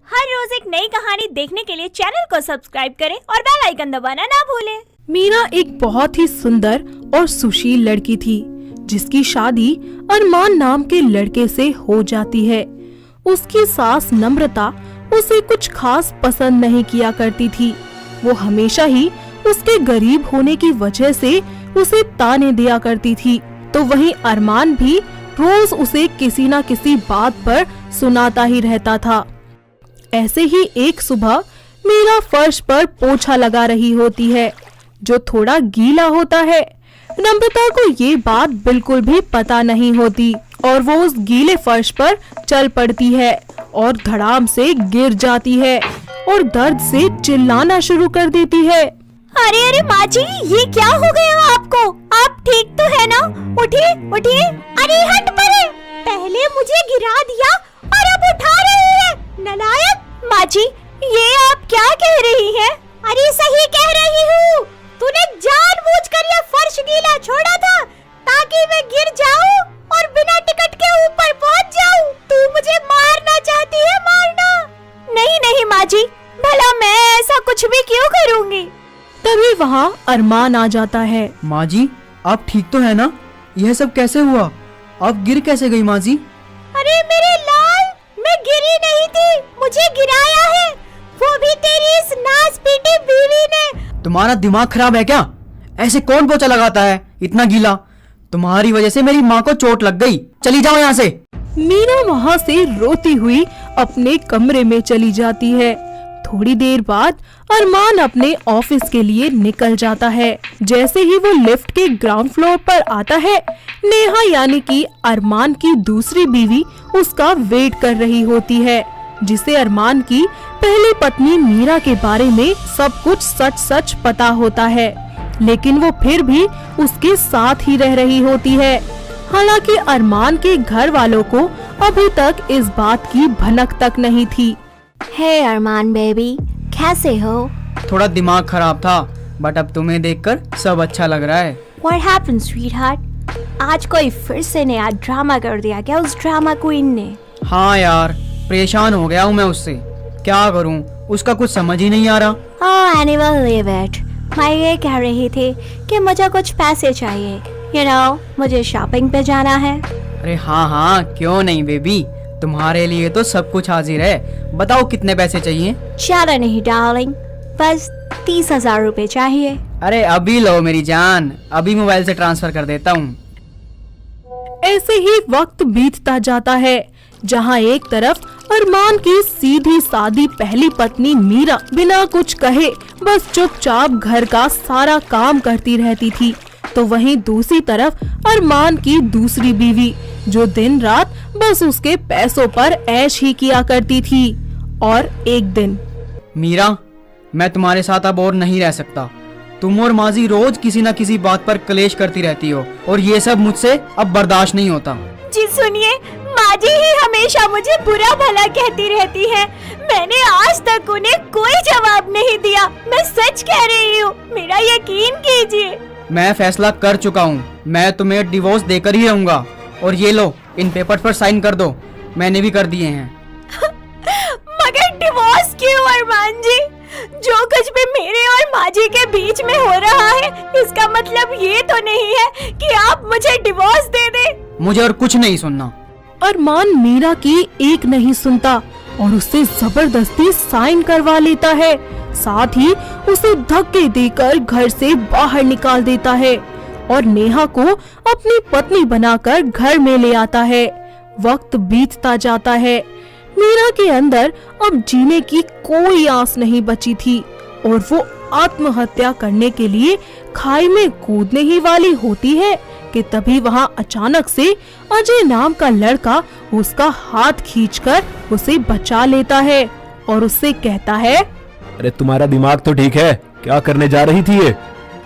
हर रोज एक नई कहानी देखने के लिए चैनल को सब्सक्राइब करें और बेल आइकन दबाना ना भूलें। मीरा एक बहुत ही सुंदर और सुशील लड़की थी जिसकी शादी अरमान नाम के लड़के से हो जाती है। उसकी सास नम्रता उसे कुछ खास पसंद नहीं किया करती थी। वो हमेशा ही उसके गरीब होने की वजह से उसे ताने दिया करती थी। तो वहीं अरमान भी रोज उसे किसी न किसी बात पर सुनाता ही रहता था। ऐसे ही एक सुबह मीरा फर्श पर पोछा लगा रही होती है जो थोड़ा गीला होता है। नम्रता को ये बात बिल्कुल भी पता नहीं होती और वो उस गीले फर्श पर चल पड़ती है और धड़ाम से गिर जाती है और दर्द से चिल्लाना शुरू कर देती है। अरे अरे माँ जी, ये क्या हो गया आपको? आप ठीक तो है ना? उठिए उठिए। अरे हट परे, पहले मुझे गिरा दिया और अब उठा रही है, नालायक। माँ जी, ये आप क्या कह रही हैं? अरे सही कह रही हूँ। तूने जानबूझकर यह फर्श गीला छोड़ा था ताकि मैं गिर जाऊँ और बिना टिकट के ऊपर पहुँच जाऊँ। तू मुझे मारना चाहती है, मारना। नहीं नहीं माँ जी, भला मैं ऐसा कुछ भी क्यों करूँगी? तभी वहाँ अरमान आ जाता है। माँ जी, आप ठीक तो है ना? यह सब कैसे हुआ? आप गिर कैसे गई माँ जी? अरे मेरे लाल, मैं गिरी नहीं थी, मुझे गिराया है, वो भी तेरी इस नाज़-पीटी बीवी ने। तुम्हारा दिमाग खराब है क्या? ऐसे कौन पोछा लगाता है इतना गीला? तुम्हारी वजह से मेरी माँ को चोट लग गई। चली जाओ यहाँ से। मीरा वहाँ से रोती हुई अपने कमरे में चली जाती है। थोड़ी देर बाद अरमान अपने ऑफिस के लिए निकल जाता है। जैसे ही वो लिफ्ट के ग्राउंड फ्लोर पर आता है, नेहा यानी कि अरमान की दूसरी बीवी उसका वेट कर रही होती है, जिसे अरमान की पहली पत्नी मीरा के बारे में सब कुछ सच सच पता होता है, लेकिन वो फिर भी उसके साथ ही रह रही होती है। हालांकि अरमान के घर वालों को अभी तक इस बात की भनक तक नहीं थी। हे अरमान बेबी, कैसे हो? थोड़ा दिमाग खराब था, बट अब तुम्हें देखकर सब अच्छा लग रहा है। What happened, sweetheart? आज कोई फिर से नया ड्रामा कर दिया क्या उस ड्रामा क्वीन ने? हाँ यार, परेशान हो गया हूँ मैं उससे। क्या करूँ, उसका कुछ समझ ही नहीं आ रहा। Oh, anyway, leave it. मैं ये कह रही थी कि मुझे कुछ पैसे चाहिए। You know, मुझे शॉपिंग पे जाना है। अरे हाँ हाँ, क्यों नहीं बेबी, तुम्हारे लिए तो सब कुछ हाजिर है। बताओ कितने पैसे चाहिए? ज्यादा नहीं डार्लिंग, बस 30,000 रुपए चाहिए। अरे अभी लो मेरी जान, अभी मोबाइल से ट्रांसफर कर देता हूँ। ऐसे ही वक्त बीतता जाता है, जहाँ एक तरफ अरमान की सीधी सादी पहली पत्नी मीरा बिना कुछ कहे बस चुपचाप घर का सारा काम करती रहती थी, तो वहीं दूसरी तरफ अरमान की दूसरी बीवी जो दिन रात बस उसके पैसों पर ऐश ही किया करती थी। और एक दिन, मीरा, मैं तुम्हारे साथ अब और नहीं रह सकता। तुम और माजी रोज किसी न किसी बात पर कलेश करती रहती हो और ये सब मुझसे अब बर्दाश्त नहीं होता। जी सुनिए, माँ जी ही हमेशा मुझे बुरा भला कहती रहती है। मैंने आज तक उन्हें कोई जवाब नहीं दिया। मैं सच कह रही हूँ, मेरा यकीन कीजिए। मैं फैसला कर चुका हूँ, मैं तुम्हें डिवोर्स देकर ही रहूंगा। और ये लो, इन पेपर पर साइन कर दो, मैंने भी कर दिए हैं। मगर डिवोर्स क्यों अरमान जी? जो कुछ भी मेरे और माँ जी के बीच में हो रहा है, इसका मतलब ये तो नहीं है कि आप मुझे डिवोर्स दे दें। मुझे और कुछ नहीं सुनना। अरमान मीरा की एक नहीं सुनता और उससे जबरदस्ती साइन करवा लेता है। साथ ही उसे धक्के देकर घर से बाहर निकाल देता है और नेहा को अपनी पत्नी बनाकर घर में ले आता है। वक्त बीतता जाता है, मीरा के अंदर अब जीने की कोई आस नहीं बची थी और वो आत्महत्या करने के लिए खाई में कूदने ही वाली होती है कि तभी वहाँ अचानक से अजय नाम का लड़का उसका हाथ खींचकर उसे बचा लेता है और उससे कहता है, अरे तुम्हारा दिमाग तो ठीक है, क्या करने जा रही थी ये?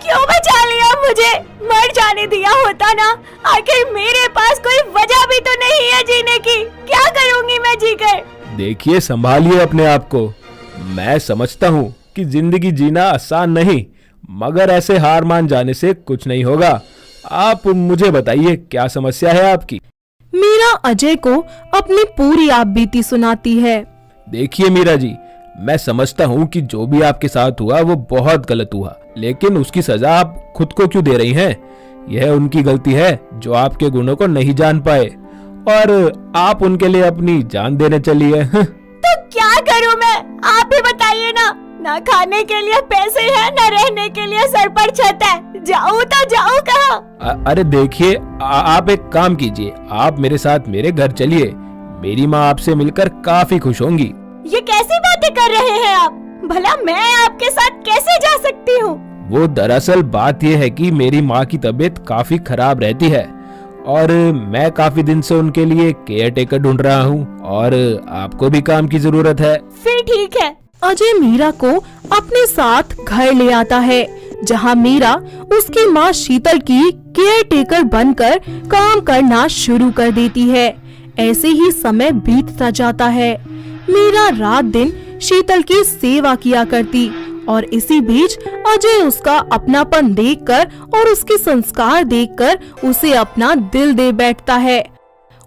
क्यों बचा लिया मुझे? मर जाने दिया होता ना। आखिर मेरे पास कोई वजह भी तो नहीं है जीने की। क्या करूंगी मैं जीकर? देखिए, संभालिए अपने आप को। मैं समझता हूँ कि जिंदगी जीना आसान नहीं, मगर ऐसे हार मान जाने से कुछ नहीं होगा। आप मुझे बताइए, क्या समस्या है आपकी? मीरा अजय को अपनी पूरी आपबीती सुनाती है। देखिए मीरा जी, मैं समझता हूँ कि जो भी आपके साथ हुआ वो बहुत गलत हुआ, लेकिन उसकी सजा आप खुद को क्यों दे रही हैं? यह उनकी गलती है जो आपके गुणों को नहीं जान पाए और आप उनके लिए अपनी जान देने चली है। तो क्या करूं मैं, आप ही बताइए ना खाने के लिए पैसे हैं, ना रहने के लिए सर पर छत है, जाऊं तो जाऊं कहाँ? अरे देखिए, आप एक काम कीजिए, आप मेरे साथ मेरे घर चलिए, मेरी माँ आपसे मिलकर काफी खुश होंगी। ये कैसी बातें कर रहे हैं आप? भला मैं आपके साथ कैसे जा सकती हूँ? वो दरअसल बात यह है कि मेरी माँ की तबीयत काफी खराब रहती है और मैं काफी दिन से उनके लिए केयर टेकर ढूंढ रहा हूँ और आपको भी काम की जरूरत है। फिर ठीक है। अजय मीरा को अपने साथ घर ले आता है, जहां मीरा उसकी माँ शीतल की केयर टेकर बनकर काम करना शुरू कर देती है। ऐसे ही समय बीतता जाता है। मीरा रात दिन शीतल की सेवा किया करती और इसी बीच अजय उसका अपनापन देखकर और उसके संस्कार देखकर उसे अपना दिल दे बैठता है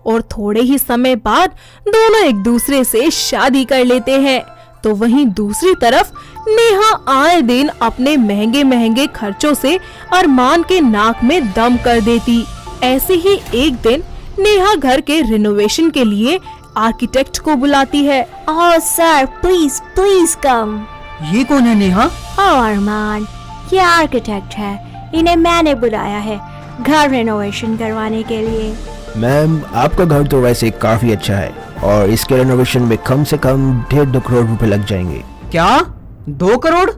और थोड़े ही समय बाद दोनों एक दूसरे से शादी कर लेते हैं। तो वहीं दूसरी तरफ नेहा आए दिन अपने महंगे महंगे खर्चों से अरमान के नाक में दम कर देती। ऐसे ही एक दिन नेहा घर के रिनोवेशन के लिए आर्किटेक्ट को बुलाती है। Oh sir, please please come. ये कौन है नेहा? अरमान, ये आर्किटेक्ट है, इन्हें मैंने बुलाया है घर रिनोवेशन करवाने के लिए। मैम, आपका घर तो वैसे काफी अच्छा है और इसके रेनोवेशन में कम से कम 1.5-2 करोड़ रुपए लग जाएंगे। क्या 2 करोड़?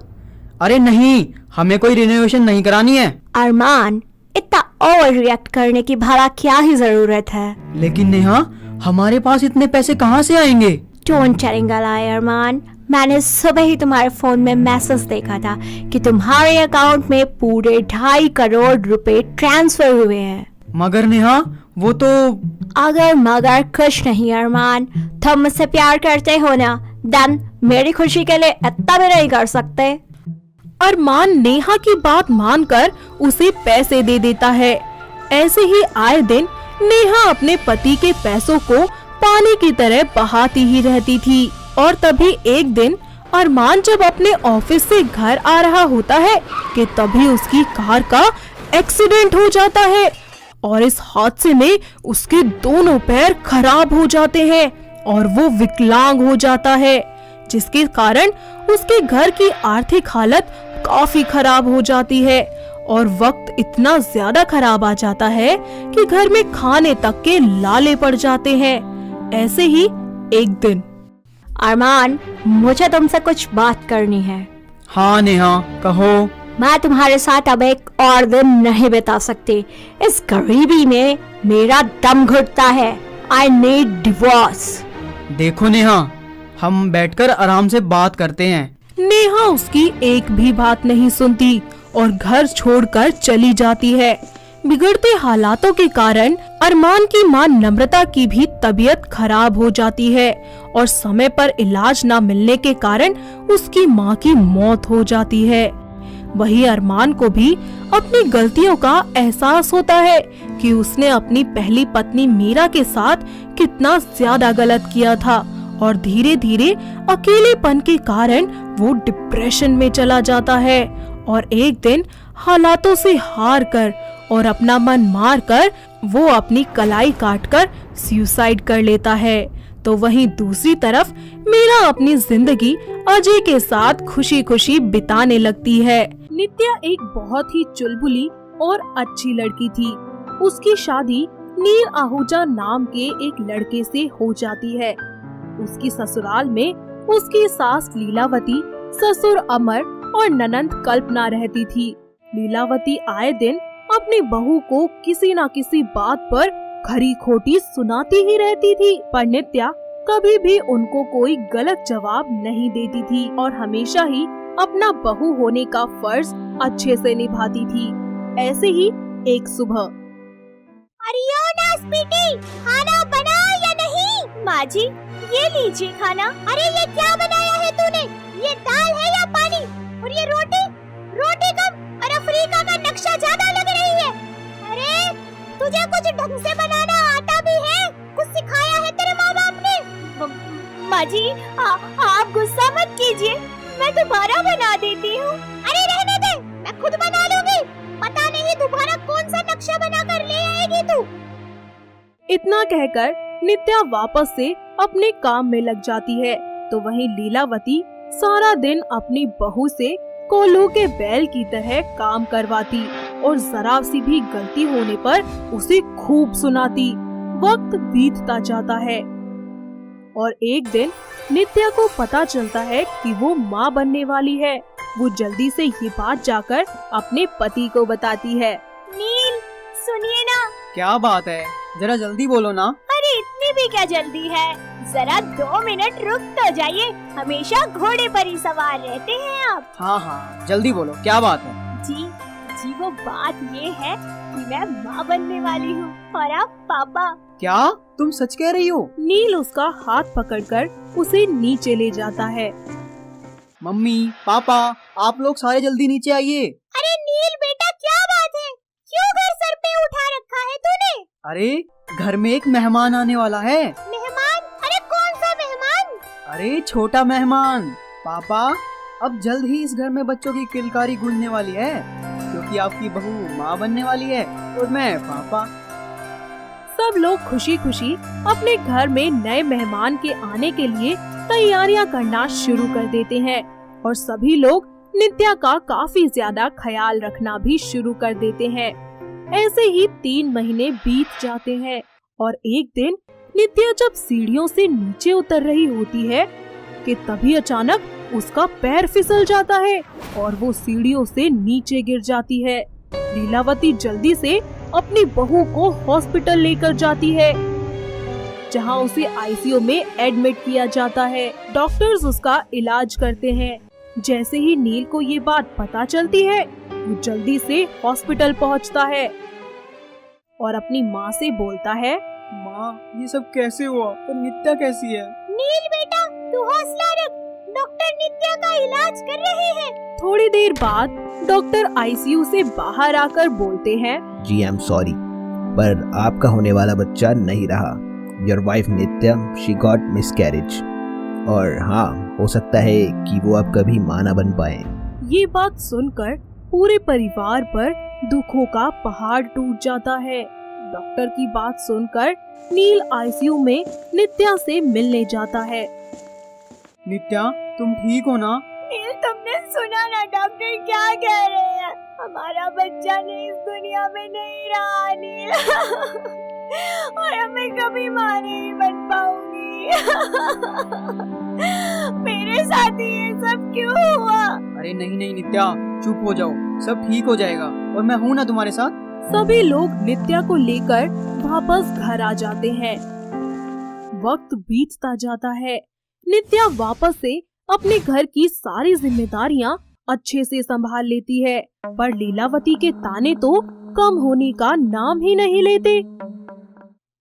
अरे नहीं, हमें कोई रिनोवेशन नहीं करानी है। अरमान, इतना ओवर रिएक्ट करने की भला क्या ही जरूरत है? लेकिन नेहा, हमारे पास इतने पैसे कहाँ से आएंगे? डोंट टेलिंगलाई अरमान, मैंने सुबह ही तुम्हारे फोन में मैसेज देखा था कि तुम्हारे अकाउंट में पूरे 2.5 करोड़ रुपए ट्रांसफर हुए हैं। मगर नेहा, वो तो... अगर मगर कुछ नहीं अरमान, तुम मुझसे प्यार करते हो ना, देन मेरी खुशी के लिए इतना भी नहीं कर सकते? अरमान नेहा की बात मानकर उसे पैसे दे देता है। ऐसे ही आए दिन नेहा अपने पति के पैसों को पानी की तरह बहाती ही रहती थी और तभी एक दिन अरमान जब अपने ऑफिस से घर आ रहा होता है कि तभी उसकी कार का एक्सीडेंट हो जाता है और इस हादसे में उसके दोनों पैर खराब हो जाते हैं और वो विकलांग हो जाता है, जिसके कारण उसके घर की आर्थिक हालत काफी खराब हो जाती है और वक्त इतना ज्यादा खराब आ जाता है कि घर में खाने तक के लाले पड़ जाते हैं। ऐसे ही एक दिन अरमान, मुझे तुमसे कुछ बात करनी है। हाँ नेहा, कहो। मैं तुम्हारे साथ अब एक और दिन नहीं बिता सकती। इस गरीबी में मेरा दम घुटता है। I need divorce. देखो नेहा, हम बैठकर आराम से बात करते हैं। नेहा उसकी एक भी बात नहीं सुनती और घर छोड़कर चली जाती है। बिगड़ते हालातों के कारण अरमान की मां नम्रता की भी तबीयत खराब हो जाती है और समय पर इलाज न मिलने के कारण उसकी मां की मौत हो जाती है। वही अरमान को भी अपनी गलतियों का एहसास होता है कि उसने अपनी पहली पत्नी मीरा के साथ कितना ज्यादा गलत किया था और धीरे धीरे अकेलेपन के कारण वो डिप्रेशन में चला जाता है और एक दिन हालातों से हार कर और अपना मन मार कर वो अपनी कलाई काटकर सुसाइड कर लेता है। तो वहीं दूसरी तरफ मीरा अपनी जिंदगी अजय के साथ खुशी खुशी बिताने लगती है। नित्या एक बहुत ही चुलबुली और अच्छी लड़की थी। उसकी शादी नील आहूजा नाम के एक लड़के से हो जाती है। उसकी ससुराल में उसकी सास लीलावती, ससुर अमर और ननंद कल्पना रहती थी। लीलावती आए दिन अपनी बहू को किसी न किसी बात पर खरी खोटी सुनाती ही रहती थी, पर नित्या कभी भी उनको कोई गलत जवाब नहीं देती थी और हमेशा ही अपना बहू होने का फर्ज अच्छे से निभाती थी। ऐसे ही एक सुबह, अरियाना स्वीटी, खाना बना या नहीं? माँ जी, ये लीजिए खाना। अरे ये क्या बनाया है तूने? ये दाल है या पानी? और ये रोटी? रोटी कम और अफ्रीका का नक्शा ज्यादा लग रही है। अरे तुझे कुछ ढंग से बनाना आता भी है? कुछ सिखाया है तेरे माँ बाप ने? माँ जी आप गुस्सा मत कीजिए, मैं दोबारा बना देती हूँ। अरे रहने दे, मैं खुद बना लूंगी। पता नहीं दोबारा कौन सा नक्शा बना कर ले आएगी तू। इतना कहकर नित्या वापस से अपने काम में लग जाती है। तो वहीं लीलावती सारा दिन अपनी बहू से कोल्हू के बैल की तरह काम करवाती और जरा सी भी गलती होने पर उसे खूब सुनाती। वक्त बीतता जाता है और एक दिन नित्या को पता चलता है कि वो माँ बनने वाली है। वो जल्दी से ये बात जाकर अपने पति को बताती है। नील सुनिए ना। क्या बात है, जरा जल्दी बोलो ना। अरे इतनी भी क्या जल्दी है, जरा 2 मिनट रुक तो जाइए। हमेशा घोड़े पर ही सवार रहते हैं आप। हाँ जल्दी बोलो, क्या बात है। जी वो बात ये है कि मैं माँ बनने वाली हूँ और आप पापा। क्या तुम सच कह रही हो? नील उसका हाथ पकड़कर उसे नीचे ले जाता है। मम्मी पापा आप लोग सारे जल्दी नीचे आइए। अरे नील बेटा क्या बात है, क्यों घर सर पे उठा रखा है तूने? अरे घर में एक मेहमान आने वाला है। मेहमान? अरे कौन सा मेहमान? अरे छोटा मेहमान। पापा अब जल्द ही इस घर में बच्चों की किलकारी गूंजने वाली है, क्योंकि आपकी बहू माँ बनने वाली है और मैं पापा। सब लोग खुशी खुशी अपने घर में नए मेहमान के आने के लिए तैयारियां करना शुरू कर देते हैं और सभी लोग नित्या का काफी ज्यादा ख्याल रखना भी शुरू कर देते हैं। ऐसे ही 3 महीने बीत जाते हैं और एक दिन नित्या जब सीढ़ियों से नीचे उतर रही होती है कि तभी अचानक उसका पैर फिसल जाता है और वो सीढ़ियों से नीचे गिर जाती है। लीलावती जल्दी से अपनी बहू को हॉस्पिटल लेकर जाती है, जहां उसे आईसीयू में एडमिट किया जाता है। डॉक्टर्स उसका इलाज करते हैं। जैसे ही नील को ये बात पता चलती है, वो जल्दी से हॉस्पिटल पहुंचता है और अपनी माँ से बोलता है, माँ ये सब कैसे हुआ और नित्या कैसी है? नील बेटा तू हौसला रख, डॉक्टर नित्या का इलाज कर रहे हैं। थोड़ी देर बाद डॉक्टर आईसीयू से बाहर आकर बोलते हैं, जी आई एम सॉरी, पर आपका होने वाला बच्चा नहीं रहा। Your wife Nitya she got miscarriage, और हाँ हो सकता है कि वो अब कभी मां ना बन पाए। ये बात सुनकर पूरे परिवार पर दुखों का पहाड़ टूट जाता है। डॉक्टर की बात सुनकर नील आईसीयू में नित्या से मिलने जाता है। नित्या तुम ठीक हो ना? नील तुमने सुना ना डॉक्टर क्या कह रहे हैं, हमारा बच्चा नहीं इस दुनिया में नहीं रहा नील और मैं कभी मां नहीं बन पाऊंगी मेरे साथ ये सब क्यों हुआ? अरे नहीं नित्या चुप हो जाओ, सब ठीक हो जाएगा और मैं हूँ ना तुम्हारे साथ। सभी लोग नित्या को लेकर वापस घर आ जाते हैं। वक्त बीतता जाता है। नित्या वापस से अपने घर की सारी जिम्मेदारियां अच्छे से संभाल लेती है, पर लीलावती के ताने तो कम होने का नाम ही नहीं लेते।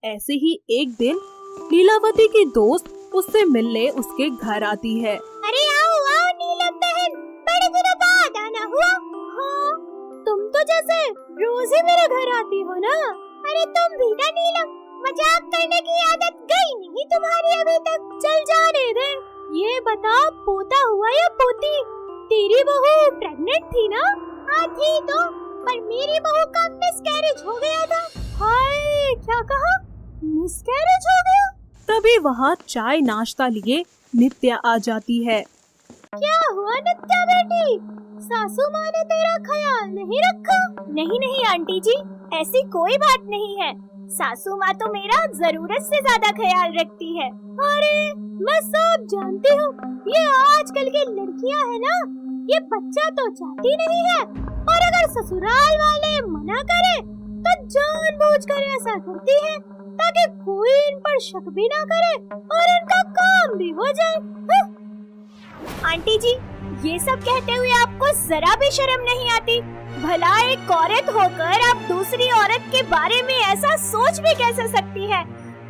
ऐसे ही एक दिन लीलावती की दोस्त उससे मिलने उसके घर आती है। अरे आओ नीलम बहन, बड़े दिनों बाद आना हुआ। हाँ तुम तो जैसे रोज ही मेरे घर आती हो ना। अरे तुम भी ना नीलम, मजाक करने की आदत गई नहीं तुम्हारी अभी तक। चल जाने दे, ये बता पोता हुआ या पोती? तेरी बहू प्रेग्नेंट थी ना? हाँ थी तो, पर मेरी बहू का मिसकैरेज हो गया था। हाय क्या कहा, मिसकैरेज हो गया? तभी वहाँ चाय नाश्ता लिए नित्या आ जाती है। क्या हुआ नित्या बेटी, सासू माँ ने तेरा ख्याल नहीं रखा? नहीं आंटी जी, ऐसी कोई बात नहीं है। सासू माँ तो मेरा जरूरत से ज्यादा ख्याल रखती है। अरे मैं सब जानती हूँ, ये आजकल की लड़कियाँ है ना, ये बच्चा तो चाहती नहीं है, और अगर ससुराल वाले मना करे तो जानबूझकर ऐसा करती है ताकि कोई इन पर शक भी ना करे और इनका काम भी हो जाए। आंटी जी ये सब कहते हुए आपको जरा भी शर्म नहीं आती? भला एक औरत होकर आप दूसरी औरत के बारे में ऐसा सोच भी कैसे सकती है?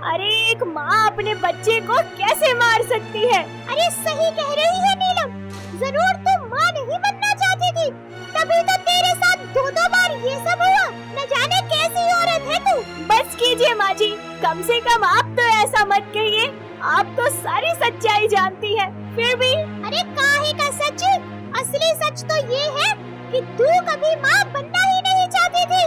अरे एक माँ अपने बच्चे को कैसे मार सकती है? अरे सही कह रही है नीलम, जरूर तुम माँ नहीं बनना चाहती थी, तभी तो तेरे साथ 2-2 बार ये सब हुआ। न जाने कैसी औरत है तू। बस कीजिए माँ जी, कम से कम आप तो ऐसा मत कहिए, आप तो सारी सच्चाई जानती है, फिर भी। अरे काहे का सच? असली सच तो ये है कि तू कभी माँ बनना ही नहीं चाहती थी।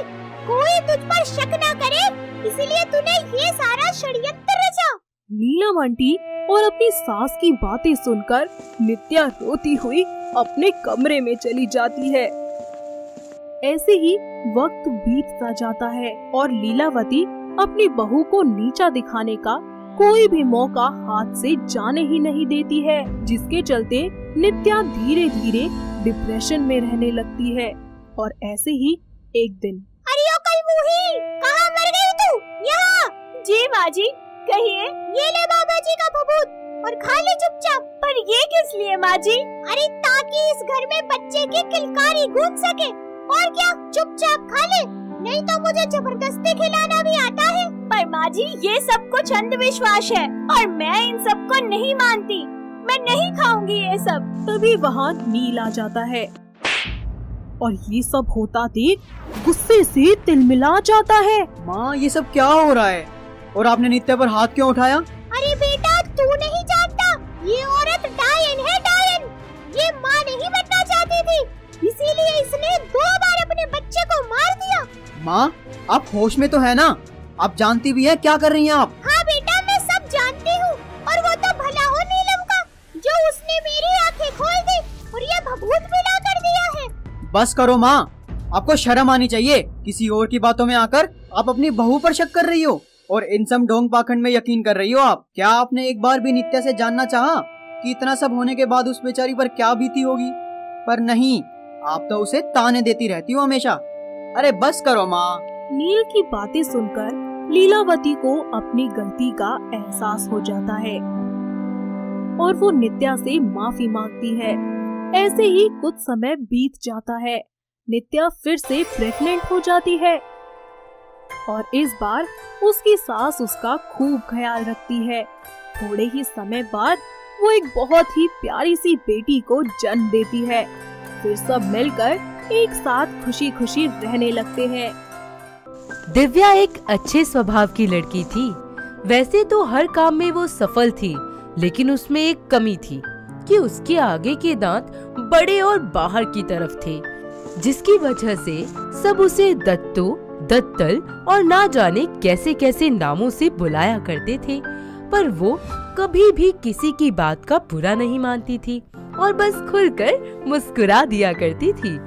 कोई तुझ पर शक न करे, इसलिए तूने ये सारा षड्यंत्र रचा। नीलम आंटी और अपनी सास की बातें सुनकर नित्या रोती हुई अपने कमरे में चली जाती है। ऐसे ही वक्त बीतता जाता है और लीलावती अपनी बहू को नीचा दिखाने का कोई भी मौका हाथ से जाने ही नहीं देती है, जिसके चलते नित्या धीरे धीरे डिप्रेशन में रहने लगती है। और ऐसे ही एक दिन, अरे ओ कलमुही, कहाँ मर गई तू? यहाँ। जी माँ जी। कहिए। ये ले बाबा जी का भभूत और खा ले चुपचाप। पर ये किस लिए माँ जी? अरे ताकि इस घर में बच्चे की किलकारी गूंज सके। और क्या, चुपचाप खा ले, नहीं तो मुझे जबरदस्ती खिलाना भी आता है। पर माँ जी, ये सब कुछ अंधविश्वास है और मैं इन सब को नहीं मानती। मैं नहीं खाऊंगी ये सब। तभी वहाँ नील आ जाता है और ये सब होता देख गुस्से से तिलमिला जाता है। माँ, ये सब क्या हो रहा है? और आपने नित्या पर हाथ क्यों उठाया? अरे बेटा, तू नहीं जानता, ये औरत डायन है, डायन। ये माँ नहीं बनना चाहती थी, इसीलिए इसने 2 बार अपने बच्चे को मार दिया। माँ, आप होश में तो है ना? आप जानती भी है क्या कर रही हैं आप? हाँ बेटा, मैं सब जानती हूँ। और वो तो भला हो नीलम का, जो उसने मेरी आंखें खोल दी और ये भभूत मिला कर दिया है। बस करो माँ, आपको शर्म आनी चाहिए। किसी और की बातों में आकर आप अपनी बहू पर शक कर रही हो और इन सब ढोंग पाखंड में यकीन कर रही हो आप। क्या आपने एक बार भी नित्या से जानना चाहा कि इतना सब होने के बाद उस बेचारी पर क्या बीती होगी? पर नहीं, आप तो उसे ताने देती रहती हो हमेशा। अरे बस करो माँ। नील की बातें सुनकर लीलावती को अपनी गलती का एहसास हो जाता है और वो नित्या से माफी मांगती है। ऐसे ही कुछ समय बीत जाता है। नित्या फिर से प्रेग्नेंट हो जाती है और इस बार उसकी सास उसका खूब ख्याल रखती है। थोड़े ही समय बाद वो एक बहुत ही प्यारी सी बेटी को जन्म देती है। फिर सब मिलकर एक साथ खुशी खुशी रहने लगते हैं। दिव्या एक अच्छे स्वभाव की लड़की थी। वैसे तो हर काम में वो सफल थी, लेकिन उसमें एक कमी थी कि उसके आगे के दांत बड़े और बाहर की तरफ थे, जिसकी वजह से सब उसे दत्तू, दत्तल और ना जाने कैसे कैसे नामों से बुलाया करते थे। पर वो कभी भी किसी की बात का बुरा नहीं मानती थी और बस खुलकर मुस्कुरा दिया करती थी।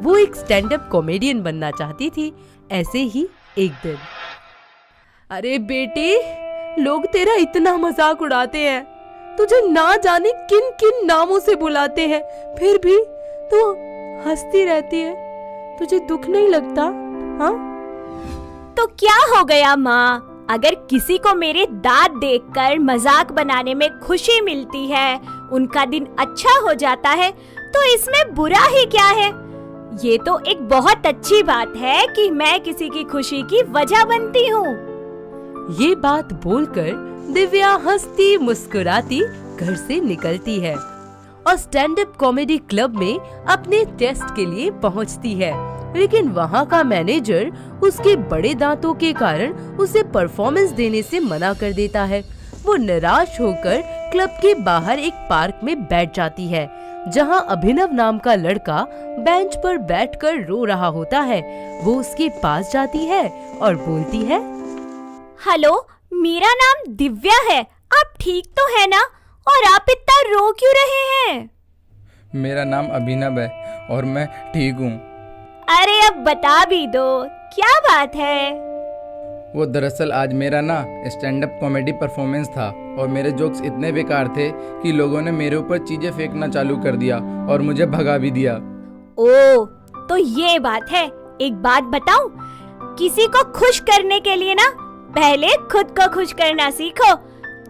वो एक स्टैंड अप कॉमेडियन बनना चाहती थी। ऐसे ही एक दिन, अरे बेटी, लोग तेरा इतना मजाक उड़ाते हैं, तुझे ना जाने किन किन नामों से बुलाते हैं, फिर भी तू हंसती रहती है। तुझे दुख नहीं लगता? हाँ? तो क्या हो गया माँ? अगर किसी को मेरे दांत देखकर मजाक बनाने में खुशी मिलती है, उनका दिन अच्छा हो जाता है, तो इसमें बुरा ही क्या है? ये तो एक बहुत अच्छी बात है कि मैं किसी की खुशी की वजह बनती हूँ। ये बात बोलकर दिव्या हंसती मुस्कुराती घर से निकलती है और स्टैंड अप कॉमेडी क्लब में अपने टेस्ट के लिए पहुंचती है। लेकिन वहाँ का मैनेजर उसके बड़े दांतों के कारण उसे परफॉर्मेंस देने से मना कर देता है। वो निराश होकर क्लब के बाहर एक पार्क में बैठ जाती है, जहाँ अभिनव नाम का लड़का बेंच पर बैठकर रो रहा होता है। वो उसके पास जाती है और बोलती है, हेलो, मेरा नाम दिव्या है, आप ठीक तो है ना? और आप इतना रो क्यों रहे हैं? मेरा नाम अभिनव है और मैं ठीक हूँ। अरे अब बता भी दो, क्या बात है? वो दरअसल आज मेरा ना स्टैंड अप कॉमेडी परफॉर्मेंस था और मेरे जोक्स इतने बेकार थे कि लोगों ने मेरे ऊपर चीजें फेंकना चालू कर दिया और मुझे भगा भी दिया। ओ, तो ये बात है। एक बात बताऊं, किसी को खुश करने के लिए ना पहले खुद को खुश करना सीखो,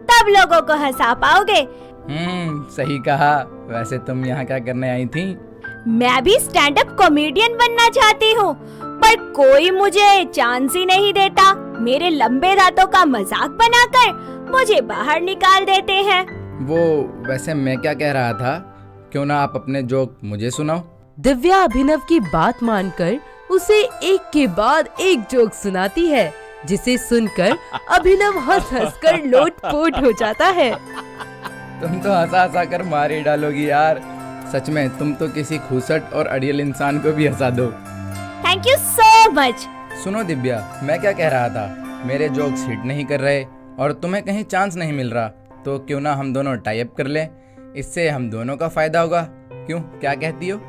तब लोगों को हंसा पाओगे। सही कहा। वैसे तुम यहाँ क्या करने आई थी? मैं भी स्टैंड अप कॉमेडियन बनना चाहती हूँ, पर कोई मुझे चांस ही नहीं देता। मेरे लंबे दांतों का मजाक बनाकर मुझे बाहर निकाल देते हैं। वो वैसे मैं क्या कह रहा था, क्यों ना आप अपने जोक मुझे सुनाओ? दिव्या अभिनव की बात मानकर उसे एक के बाद एक जोक सुनाती है, जिसे सुनकर अभिनव हंस हंस कर लोटपोट हो जाता है। तुम तो हंसा हंसा कर मार ही डालोगी यार। सच में तुम तो किसी खूसट और अड़ियल इंसान को भी हंसा दो। Thank you so much. सुनो दिव्या, मैं क्या कह रहा था, मेरे जोक्स हिट नहीं कर रहे और तुम्हें कहीं चांस नहीं मिल रहा, तो क्यों ना हम दोनों टाई अप कर लें, इससे हम दोनों का फायदा होगा। क्यों, क्या कहती हो?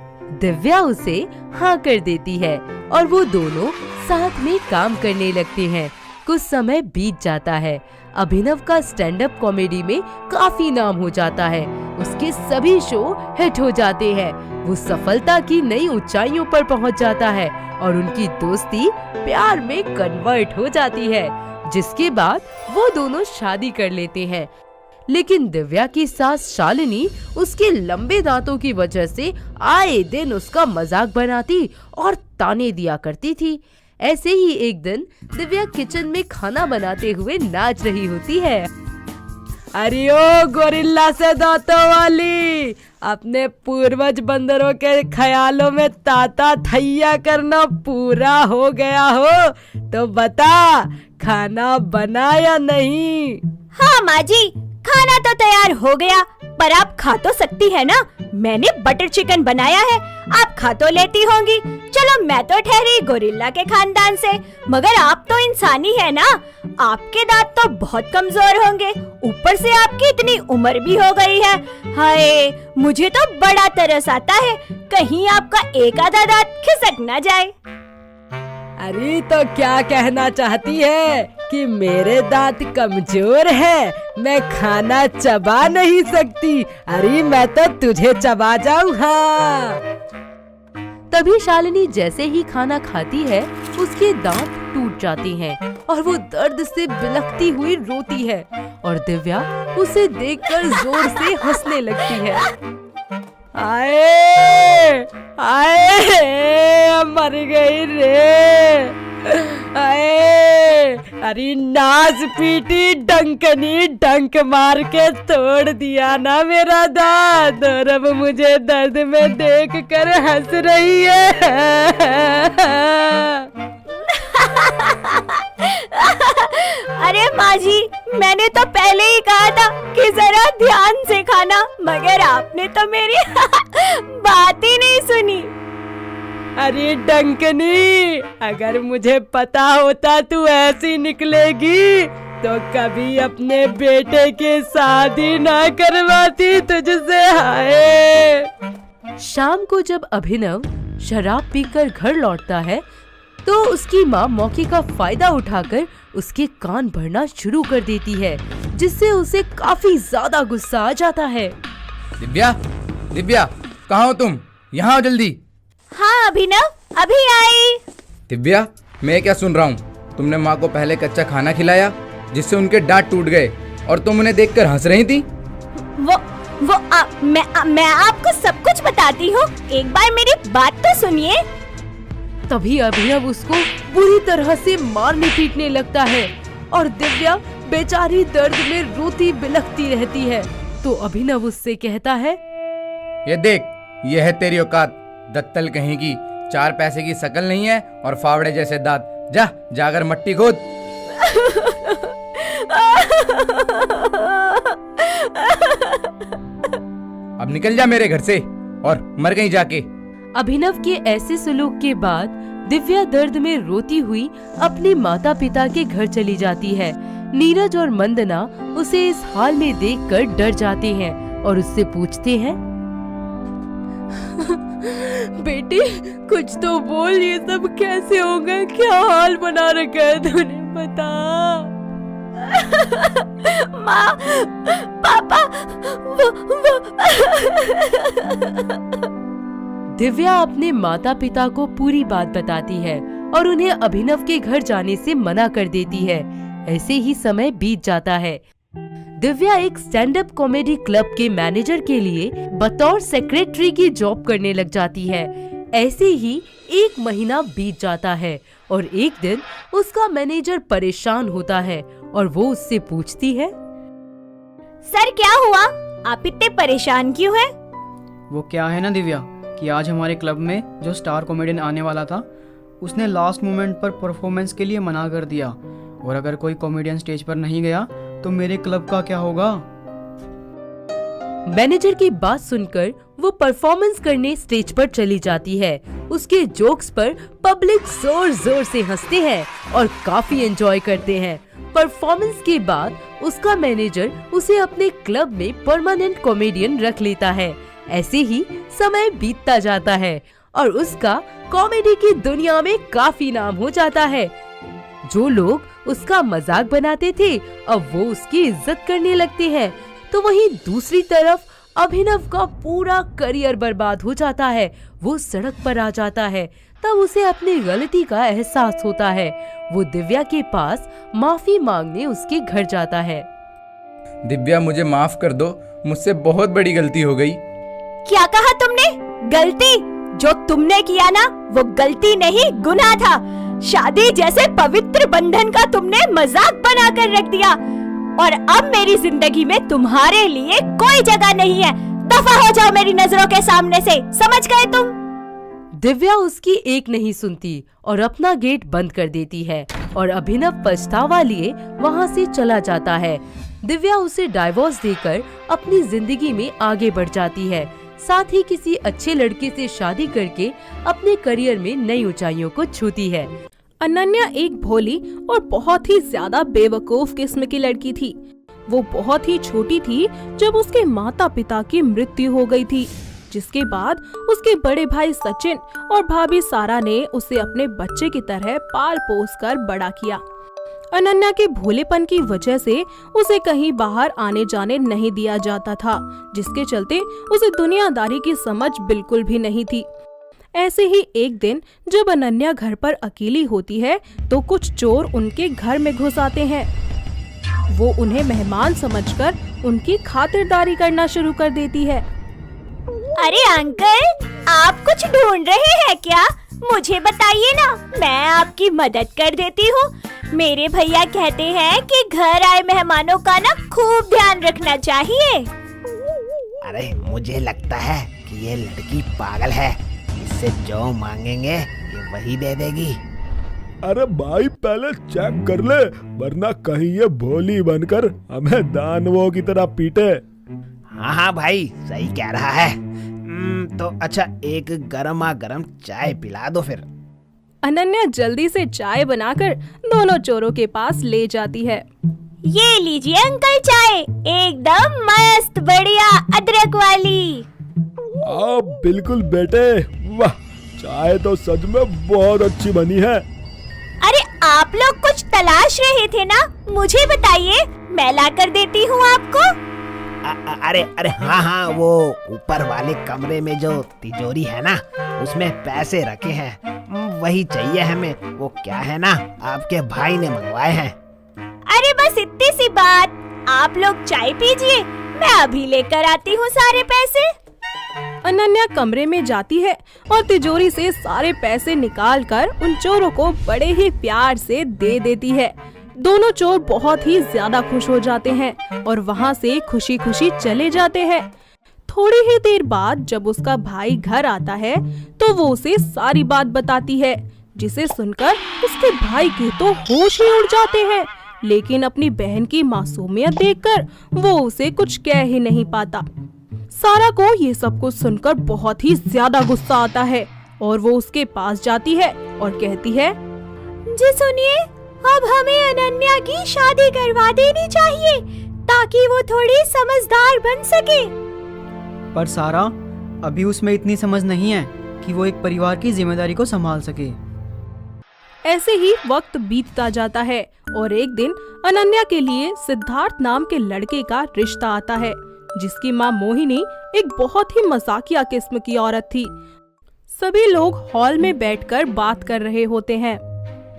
दिव्या उसे हाँ कर देती है और वो दोनों साथ में काम करने लगते हैं। कुछ समय बीत जाता है। अभिनव का स्टैंड अप कॉमेडी में काफी नाम हो जाता है। उसके सभी शो हिट हो जाते हैं। वो सफलता की नई ऊंचाइयों पर पहुंच जाता है और उनकी दोस्ती प्यार में कन्वर्ट हो जाती है, जिसके बाद वो दोनों शादी कर लेते हैं। लेकिन दिव्या की सास शालिनी उसके लंबे दांतों की वजह से आए दिन उसका मजाक बनाती और ताने दिया करती थी। ऐसे ही एक दिन दिव्या किचन में खाना बनाते हुए नाच रही होती है। अरे ओ गोरिल्ला से दांतों वाली, अपने पूर्वज बंदरों के ख्यालों में ताता थैया करना पूरा हो गया हो तो बता, खाना बना या नहीं? हाँ माँ जी, खाना तो तैयार हो गया, पर आप खा तो सकती है ना? मैंने बटर चिकन बनाया है, आप खा तो लेती होंगी। चलो, मैं तो ठहरी गोरिल्ला के खानदान से, मगर आप तो इंसानी है ना। आपके दांत तो बहुत कमजोर होंगे, ऊपर से आपकी इतनी उम्र भी हो गई है। हाय, मुझे तो बड़ा तरस आता है, कहीं आपका एक आधा दांत खिसक ना जाए। अरे तो क्या कहना चाहती है कि मेरे दांत कमजोर है, मैं खाना चबा नहीं सकती? अरे मैं तो तुझे चबा जाऊं। हाँ। तभी शालिनी जैसे ही खाना खाती है उसके दांत टूट जाते हैं और वो दर्द से बिलखती हुई रोती है और दिव्या उसे देखकर जोर से हंसने लगती है। आए आए, मर गई रे। आए, अरे नाच पीटी डंकनी डंक मार के तोड़ दिया ना मेरा दांत, और अब मुझे दर्द में देख कर हंस रही है। अरे माँ जी, मैंने तो पहले ही कहा था कि जरा ध्यान से खाना, मगर आपने तो मेरी बात ही नहीं सुनी। अरे डंकनी, अगर मुझे पता होता तू ऐसी निकलेगी तो कभी अपने बेटे की शादी ना करवाती तुझसे। हाय। शाम को जब अभिनव शराब पीकर घर लौटता है तो उसकी माँ मौके का फायदा उठाकर उसके कान भरना शुरू कर देती है, जिससे उसे काफी ज्यादा गुस्सा आ जाता है। दिव्या, दिव्या, कहाँ हो तुम? यहाँ आओ जल्दी। हाँ अभिनव, अभी आई। दिव्या, मैं क्या सुन रहा हूँ? तुमने माँ को पहले कच्चा खाना खिलाया जिससे उनके दांत टूट गए और तुम उन्हें देखकर हंस रही थी। मैं आपको सब कुछ बताती हूँ, एक बार मेरी बात तो सुनिए। तभी अभिनव उसको बुरी तरह से मारने पीटने लगता है और दिव्या बेचारी दर्द में रोती बिलखती रहती है। तो अभिनव उससे कहता है, ये देख, ये है तेरी औकात, दत्तल कहीं की, 4 पैसे की शकल नहीं है और फावड़े जैसे दांत। जा, जाकर मट्टी खोद। अब निकल जा मेरे घर से और मर कहीं जाके। अभिनव के ऐसे सलूक के बाद दिव्या दर्द में रोती हुई अपने माता पिता के घर चली जाती है। नीरज और मंदना उसे इस हाल में देखकर डर जाते हैं और उससे पूछते हैं, बेटी कुछ तो बोल, ये सब कैसे हो गए? क्या हाल बना रखा है तूने, बता। माँ, पापा, वो। दिव्या अपने माता पिता को पूरी बात बताती है और उन्हें अभिनव के घर जाने से मना कर देती है। ऐसे ही समय बीत जाता है। दिव्या एक स्टैंड अप कॉमेडी क्लब के मैनेजर के लिए बतौर सेक्रेटरी की जॉब करने लग जाती है। ऐसे ही 1 महीना बीत जाता है और एक दिन उसका मैनेजर परेशान होता है और वो उससे पूछती है, सर क्या हुआ, आप इतने परेशान क्यों हैं? वो क्या है ना दिव्या कि आज हमारे क्लब में जो स्टार कॉमेडियन आने वाला था उसने लास्ट मोमेंट पर परफॉर्मेंस के लिए मना कर दिया, और अगर कोई कॉमेडियन स्टेज पर नहीं गया तो मेरे क्लब का क्या होगा? मैनेजर की बात सुनकर वो परफॉर्मेंस करने स्टेज पर चली जाती है। उसके जोक्स पर पब्लिक जोर जोर से हंसते हैं और काफी एंजॉय करते हैं। परफॉर्मेंस के बाद उसका मैनेजर उसे अपने क्लब में परमानेंट कॉमेडियन रख लेता है। ऐसे ही समय बीतता जाता है और उसका कॉमेडी की दुनिया में काफी नाम हो जाता है। जो लोग उसका मजाक बनाते थे अब वो उसकी इज्जत करने लगते हैं। तो वहीं दूसरी तरफ अभिनव का पूरा करियर बर्बाद हो जाता है। वो सड़क पर आ जाता है। तब उसे अपनी गलती का एहसास होता है। वो दिव्या के पास माफी मांगने उसके घर जाता है। दिव्या, मुझे माफ कर दो, मुझसे बहुत बड़ी गलती हो गई। क्या कहा तुमने? गलती? जो तुमने किया ना वो गलती नहीं, गुनाह था। शादी जैसे पवित्र बंधन का तुमने मजाक बनाकर रख दिया और अब मेरी जिंदगी में तुम्हारे लिए कोई जगह नहीं है। दफा हो जाओ मेरी नजरों के सामने से, समझ गए तुम? दिव्या उसकी एक नहीं सुनती और अपना गेट बंद कर देती है और अभिनव पछतावा लिए वहाँ से चला जाता है। दिव्या उसे डाइवोर्स देकर अपनी जिंदगी में आगे बढ़ जाती है। साथ ही किसी अच्छे लड़के से शादी करके अपने करियर में नई ऊंचाइयों को छूती है। अनन्या एक भोली और बहुत ही ज्यादा बेवकूफ किस्म की लड़की थी। वो बहुत ही छोटी थी जब उसके माता पिता की मृत्यु हो गई थी, जिसके बाद उसके बड़े भाई सचिन और भाभी सारा ने उसे अपने बच्चे की तरह पाल पोस कर बड़ा किया। अनन्या के भोलेपन की वजह से उसे कहीं बाहर आने जाने नहीं दिया जाता था, जिसके चलते उसे दुनियादारी की समझ बिल्कुल भी नहीं थी। ऐसे ही एक दिन जब अनन्या घर पर अकेली होती है तो कुछ चोर उनके घर में घुस आते हैं। वो उन्हें मेहमान समझकर उनकी खातिरदारी करना शुरू कर देती है। अरे अंकल, आप कुछ ढूंढ रहे हैं क्या? मुझे बताइए ना, मैं आपकी मदद कर देती हूँ। मेरे भैया कहते हैं कि घर आए मेहमानों का ना खूब ध्यान रखना चाहिए। अरे मुझे लगता है कि ये लड़की पागल है, इससे जो मांगेंगे ये वही दे देगी। अरे भाई, पहले चेक कर ले, वरना कहीं ये भोली बनकर हमें दानवों की तरह पीटे। हाँ भाई, सही कह रहा है। तो अच्छा, एक गरमा गरम चाय पिला दो फिर। अनन्या जल्दी से चाय बनाकर दोनों चोरों के पास ले जाती है। ये लीजिए अंकल चाय, एकदम मस्त बढ़िया अदरक वाली। बिल्कुल बेटे, वाह, चाय तो सच में बहुत अच्छी बनी है। अरे आप लोग कुछ तलाश रहे थे ना, मुझे बताइए, मैं ला कर देती हूँ आपको। अरे हाँ, वो ऊपर वाले कमरे में जो तिजोरी है ना, उसमें पैसे रखे हैं, वही चाहिए हमें। वो क्या है ना, आपके भाई ने मंगवाए हैं। अरे बस इतनी सी बात, आप लोग चाय पीजिए, मैं अभी लेकर आती हूँ सारे पैसे। अनन्या कमरे में जाती है और तिजोरी से सारे पैसे निकालकर उन चोरों को बड़े ही प्यार से दे देती है। दोनों चोर बहुत ही ज्यादा खुश हो जाते हैं और वहाँ से खुशी खुशी चले जाते हैं। थोड़ी ही देर बाद जब उसका भाई घर आता है तो वो उसे सारी बात बताती है, जिसे सुनकर उसके भाई के तो होश ही उड़ जाते हैं। लेकिन अपनी बहन की मासूमियत देखकर वो उसे कुछ कह ही नहीं पाता। सारा को ये सब कुछ सुनकर बहुत ही ज्यादा गुस्सा आता है और वो उसके पास जाती है और कहती है, जी सुनिए, अब हमें अनन्या की शादी करवा देनी चाहिए ताकि वो थोड़ी समझदार बन सके। पर सारा, अभी उसमें इतनी समझ नहीं है कि वो एक परिवार की जिम्मेदारी को संभाल सके। ऐसे ही वक्त बीतता जाता है और एक दिन अनन्या के लिए सिद्धार्थ नाम के लड़के का रिश्ता आता है, जिसकी माँ मोहिनी एक बहुत ही मजाकिया किस्म की औरत थी। सभी लोग हॉल में बैठकर बात कर रहे होते हैं।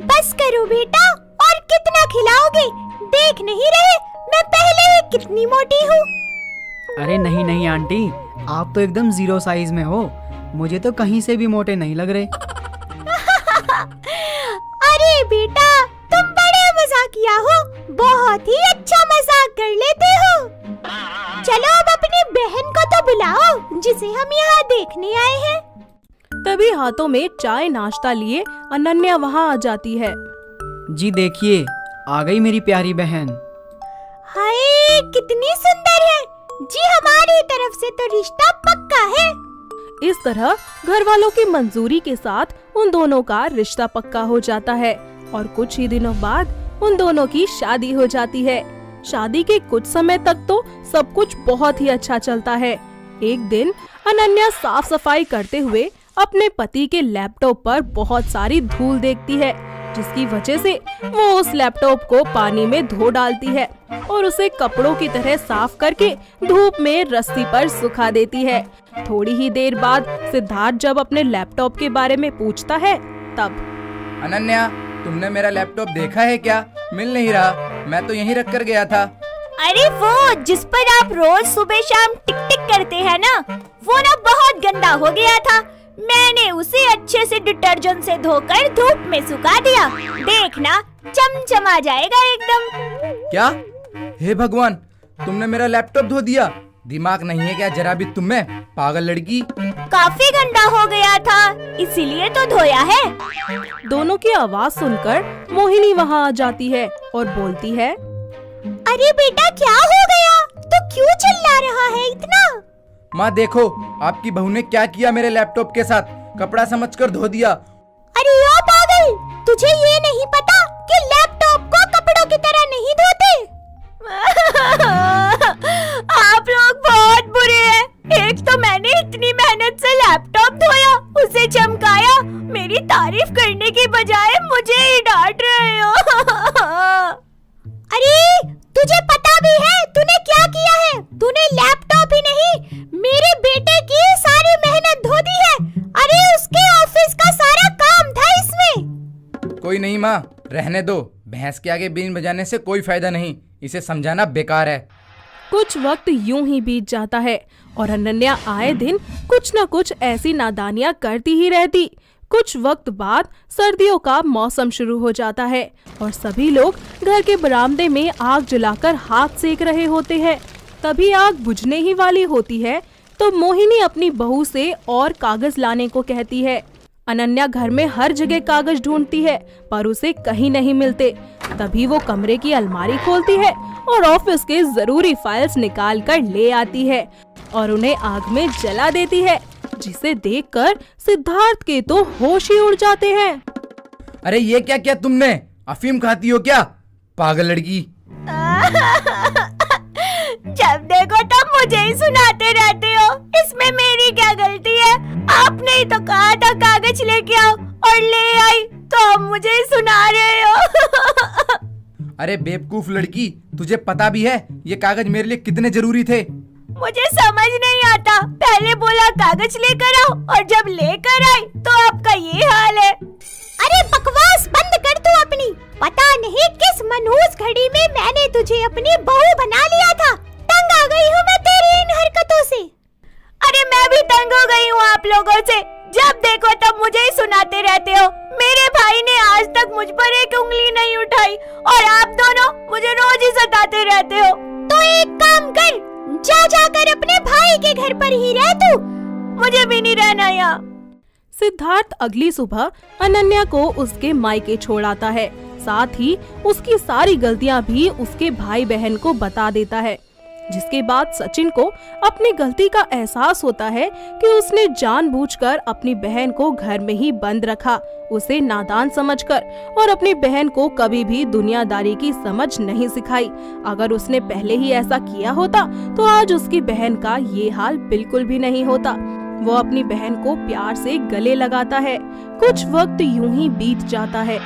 बस करो बेटा, और कितना खिलाओगे? देख नहीं रहे मैं पहले ही कितनी मोटी हूँ। अरे नहीं नहीं आंटी, आप तो एकदम 0 साइज में हो, मुझे तो कहीं से भी मोटे नहीं लग रहे। अरे बेटा, तुम बड़े मजाकिया हो, बहुत ही अच्छा मजाक कर लेते हो। चलो अब अपनी बहन को तो बुलाओ जिसे हम यहाँ देखने आए हैं। तभी हाथों में चाय नाश्ता लिए अनन्या वहाँ आ जाती है। जी देखिए, आ गई मेरी प्यारी बहन। हाय कितनी सुंदर है, जी हमारी तरफ से तो रिश्ता पक्का है। इस तरह घर वालों की मंजूरी के साथ उन दोनों का रिश्ता पक्का हो जाता है और कुछ ही दिनों बाद उन दोनों की शादी हो जाती है। शादी के कुछ समय तक तो सब कुछ बहुत ही अच्छा चलता है। एक दिन अनन्या साफ सफाई करते हुए अपने पति के लैपटॉप पर बहुत सारी धूल देखती है, जिसकी वजह से वो उस लैपटॉप को पानी में धो डालती है और उसे कपड़ों की तरह साफ करके धूप में रस्सी पर सुखा देती है। थोड़ी ही देर बाद सिद्धार्थ जब अपने लैपटॉप के बारे में पूछता है तब अनन्या, तुमने मेरा लैपटॉप देखा है क्या? मिल नहीं रहा, मैं तो यहीं रख कर गया था। अरे वो जिस पर आप रोज सुबह शाम टिक टिक करते हैं ना, वो ना बहुत गंदा हो गया था। मैंने उसे अच्छे से डिटर्जेंट से धोकर धूप में सुखा दिया। देखना चमचमा जाएगा एकदम। क्या? हे भगवान, तुमने मेरा लैपटॉप धो दिया। दिमाग नहीं है क्या जरा भी तुम्हें, पागल लड़की? काफी गंदा हो गया था, इसीलिए तो धोया है। दोनों की आवाज सुनकर मोहिनी वहाँ आ जाती है और बोलती है, अरे बेटा क्या हो गया? तो क्यों चिल्ला रहा है इतना? माँ देखो, आपकी बहू ने क्या किया मेरे लैपटॉप के साथ, कपड़ा समझकर धो दिया। अरे ओ पागल, तुझे ये नहीं पता कि लैपटॉप को कपड़ों की तरह नहीं धोते? आप लोग बहुत बुरे हैं। एक तो मैंने इतनी मेहनत से लैपटॉप धोया, उसे चमकाया, मेरी तारीफ करने की बजाय मुझे ही डांट रहे हो। अरे तुझे पता भी है तूने क्या किया है? तूने लैपटॉप ही नहीं, मेरे बेटे की सारी मेहनत धो दी है। अरे उसके ऑफिस का सारा काम था इसमें। कोई नहीं माँ, रहने दो। भैंस के आगे बीन बजाने से कोई फायदा नहीं, इसे समझाना बेकार है। कुछ वक्त यूं ही बीत जाता है और अनन्या आए दिन कुछ न कुछ ऐसी नादानियां करती ही रहती। कुछ वक्त बाद सर्दियों का मौसम शुरू हो जाता है और सभी लोग घर के बरामदे में आग जलाकर हाथ सेक रहे होते हैं। तभी आग बुझने ही वाली होती है तो मोहिनी अपनी बहू से और कागज लाने को कहती है। अनन्या घर में हर जगह कागज ढूंढती है पर उसे कहीं नहीं मिलते। तभी वो कमरे की अलमारी खोलती है और ऑफिस के जरूरी फाइल्स निकाल कर ले आती है और उन्हें आग में जला देती है, जिसे देखकर सिद्धार्थ के तो होश ही उड़ जाते हैं। अरे ये क्या किया तुमने? अफीम खाती हो क्या, पागल लड़की? जब देखो तब मुझे ही सुनाते रहते हो, इसमें मेरी क्या गलती है? आपने ही तो कहा था कागज लेके आओ और ले आई, तो अब मुझे ही सुना रहे हो। अरे बेवकूफ लड़की, तुझे पता भी है ये कागज मेरे लिए कितने जरूरी थे? मुझे समझ नहीं आता, पहले बोला कागज लेकर आओ और जब लेकर आई तो आपका ये हाल है। अरे बकवास बंद कर तू अपनी। पता नहीं किस मनहूस घड़ी में मैंने तुझे अपनी बहू बना लिया था। तंग आ गई हूँ मैं तेरी इन हरकतों से। अरे मैं भी तंग हो गई हूँ आप लोगों से। जब देखो तब मुझे ही सुनाते रहते हो। मेरे भाई ने आज तक मुझ पर एक उंगली नहीं उठाई और आप दोनों मुझे रोज ही सताते रहते हो। तो एक काम कर, जा जाकर अपने भाई के घर पर ही रह तू, मुझे भी नहीं रहना यहाँ। सिद्धार्थ अगली सुबह अनन्या को उसके मायके छोड़ आता है। साथ ही उसकी सारी गलतियां भी उसके भाई बहन को बता देता है, जिसके बाद सचिन को अपनी गलती का एहसास होता है कि उसने जानबूझकर अपनी बहन को घर में ही बंद रखा, उसे नादान समझकर, और अपनी बहन को कभी भी दुनियादारी की समझ नहीं सिखाई। अगर उसने पहले ही ऐसा किया होता तो आज उसकी बहन का ये हाल बिल्कुल भी नहीं होता। वो अपनी बहन को प्यार से गले लगाता है। कुछ वक्त यूं ही बीत जाता है।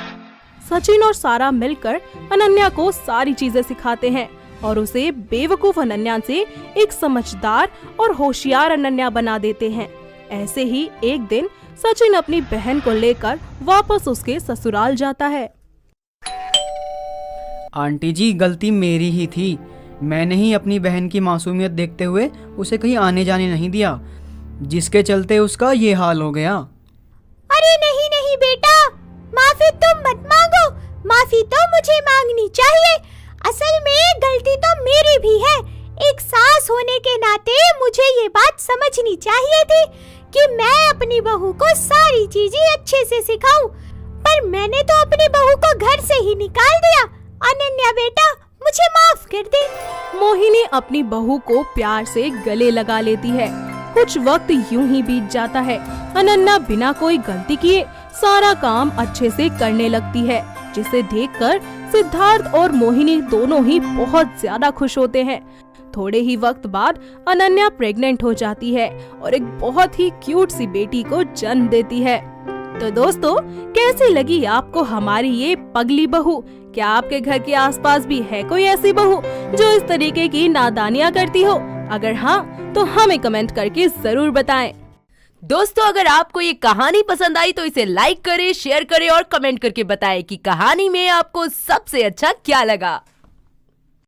सचिन और सारा मिलकर अनन्या को सारी चीजें सिखाते हैं और उसे बेवकूफ अनन्या से एक समझदार और होशियार अनन्या बना देते हैं। ऐसे ही एक दिन सचिन अपनी बहन को लेकर वापस उसके ससुराल जाता है। आंटी जी, गलती मेरी ही थी। मैंने ही अपनी बहन की मासूमियत देखते हुए उसे कहीं आने जाने नहीं दिया, जिसके चलते उसका ये हाल हो गया। अरे नहीं नहीं बेटा, माफी तुम मत मांगो, माफी तो मुझे मांगनी चाहिए। असल में गलती तो मेरी भी है। एक सास होने के नाते मुझे ये बात समझनी चाहिए थी कि मैं अपनी बहू को सारी चीजें अच्छे से सिखाऊं, पर मैंने तो अपनी बहू को घर से ही निकाल दिया। अनन्या बेटा, मुझे माफ कर दे। मोहिनी अपनी बहू को प्यार से गले लगा लेती है। कुछ वक्त यूं ही बीत जाता है। अनन्या बिना कोई गलती किए सारा काम अच्छे से करने लगती है, जिसे देखकर सिद्धार्थ और मोहिनी दोनों ही बहुत ज्यादा खुश होते हैं। थोड़े ही वक्त बाद अनन्या प्रेग्नेंट हो जाती है और एक बहुत ही क्यूट सी बेटी को जन्म देती है। तो दोस्तों, कैसी लगी आपको हमारी ये पगली बहू? क्या आपके घर के आसपास भी है कोई ऐसी बहू जो इस तरीके की नादानियां करती हो? अगर हाँ, तो हमें कमेंट करके जरूर बताएं। दोस्तों, अगर आपको ये कहानी पसंद आई तो इसे लाइक करें, शेयर करें और कमेंट करके बताएं कि कहानी में आपको सबसे अच्छा क्या लगा।